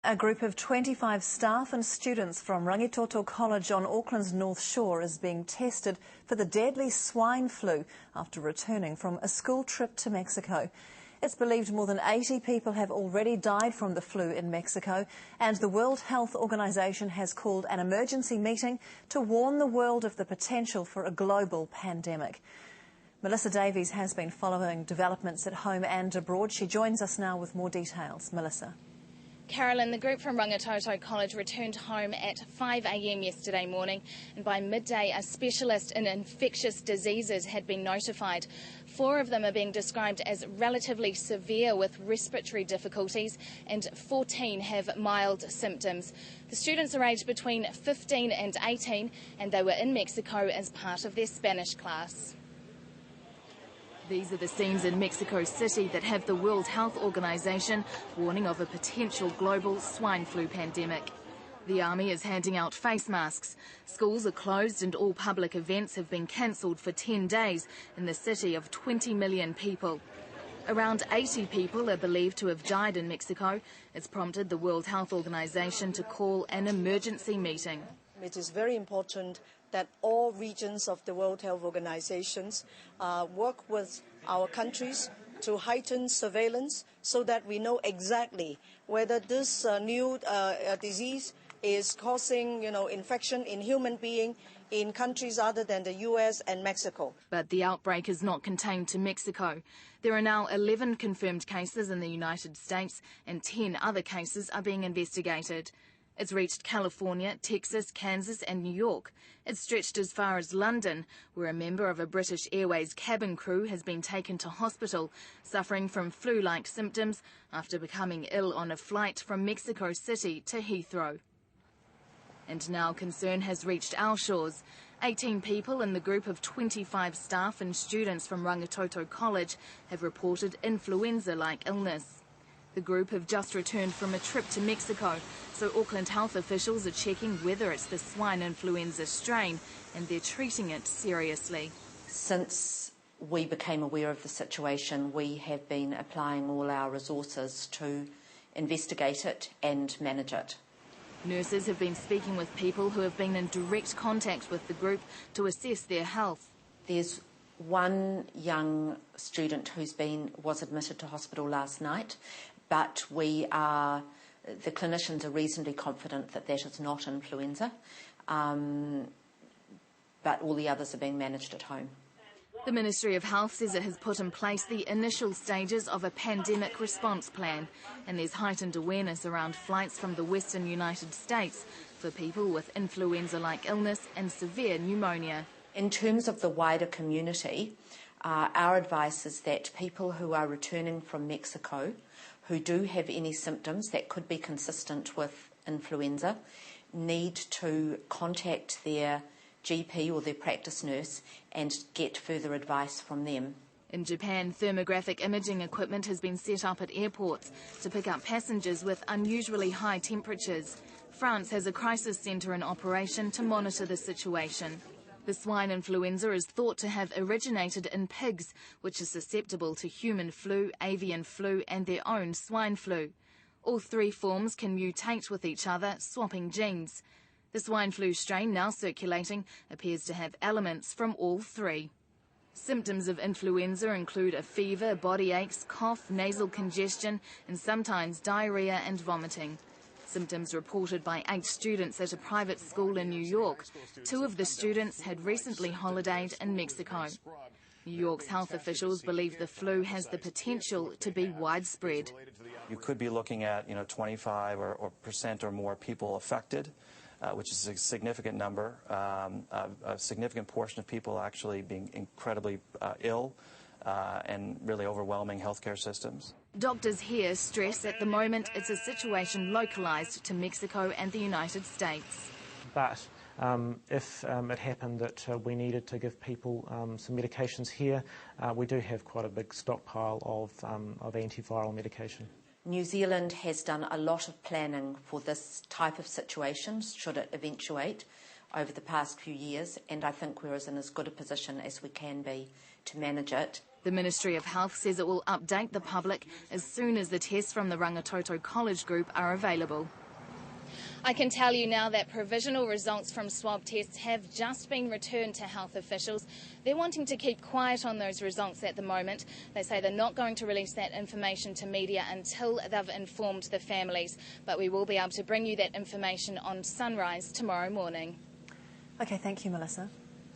A group of 25 staff and students from Rangitoto College on Auckland's North Shore is being tested for the deadly swine flu after returning from a school trip to Mexico. It's believed more than 80 people have already died from the flu in Mexico, and the World Health Organization has called an emergency meeting to warn the world of the potential for a global pandemic. Melissa Davies has been following developments at home and abroad. She joins us now with more details. Melissa. Carolyn, the group from Rangitoto College returned home at 5 a.m. yesterday morning, and by midday a specialist in infectious diseases had been notified. 4 of them are being described as relatively severe with respiratory difficulties, and 14 have mild symptoms. The students are aged between 15 and 18, and they were in Mexico as part of their Spanish class. These are the scenes in Mexico City that have the World Health Organization warning of a potential global swine flu pandemic. The army is handing out face masks. Schools are closed and all public events have been cancelled for 10 days in the city of 20 million people. Around 80 people are believed to have died in Mexico. It's prompted the World Health Organization to call an emergency meeting. It is very important that all regions of the World Health Organization work with our countries to heighten surveillance so that we know exactly whether this new disease is causing, infection in human beings in countries other than the US and Mexico. But the outbreak is not contained to Mexico. There are now 11 confirmed cases in the United States and 10 other cases are being investigated. It's reached California, Texas, Kansas and New York. It's stretched as far as London, where a member of a British Airways cabin crew has been taken to hospital, suffering from flu-like symptoms after becoming ill on a flight from Mexico City to Heathrow. And now concern has reached our shores. 18 people in the group of 25 staff and students from Rangitoto College have reported influenza-like illness. The group have just returned from a trip to Mexico, so Auckland health officials are checking whether it's the swine influenza strain, and they're treating it seriously. Since we became aware of the situation, we have been applying all our resources to investigate it and manage it. Nurses have been speaking with people who have been in direct contact with the group to assess their health. There's one young student who's was admitted to hospital last night, but the clinicians are reasonably confident that that is not influenza, but all the others are being managed at home. The Ministry of Health says it has put in place the initial stages of a pandemic response plan, and there's heightened awareness around flights from the western United States for people with influenza-like illness and severe pneumonia. In terms of the wider community, our advice is that people who are returning from Mexico who do have any symptoms that could be consistent with influenza need to contact their GP or their practice nurse and get further advice from them. In Japan, thermographic imaging equipment has been set up at airports to pick up passengers with unusually high temperatures. France has a crisis centre in operation to monitor the situation. The swine influenza is thought to have originated in pigs, which is susceptible to human flu, avian flu and their own swine flu. All 3 forms can mutate with each other, swapping genes. The swine flu strain now circulating appears to have elements from all 3. Symptoms of influenza include a fever, body aches, cough, nasal congestion and sometimes diarrhoea and vomiting. Symptoms reported by 8 students at a private school in New York. 2 of the students had recently holidayed in Mexico. New York's health officials believe the flu has the potential to be widespread. You could be looking at 25% or more people affected, which is a significant number, a significant portion of people actually being incredibly ill and really overwhelming healthcare systems. Doctors here stress at the moment it's a situation localised to Mexico and the United States. But if it happened that we needed to give people some medications here, we do have quite a big stockpile of antiviral medication. New Zealand has done a lot of planning for this type of situation, should it eventuate, over the past few years, and I think we're in as good a position as we can be to manage it. The Ministry of Health says it will update the public as soon as the tests from the Rangitoto College group are available. I can tell you now that provisional results from swab tests have just been returned to health officials. They're wanting to keep quiet on those results at the moment. They say they're not going to release that information to media until they've informed the families. But we will be able to bring you that information on Sunrise tomorrow morning. OK, thank you, Melissa.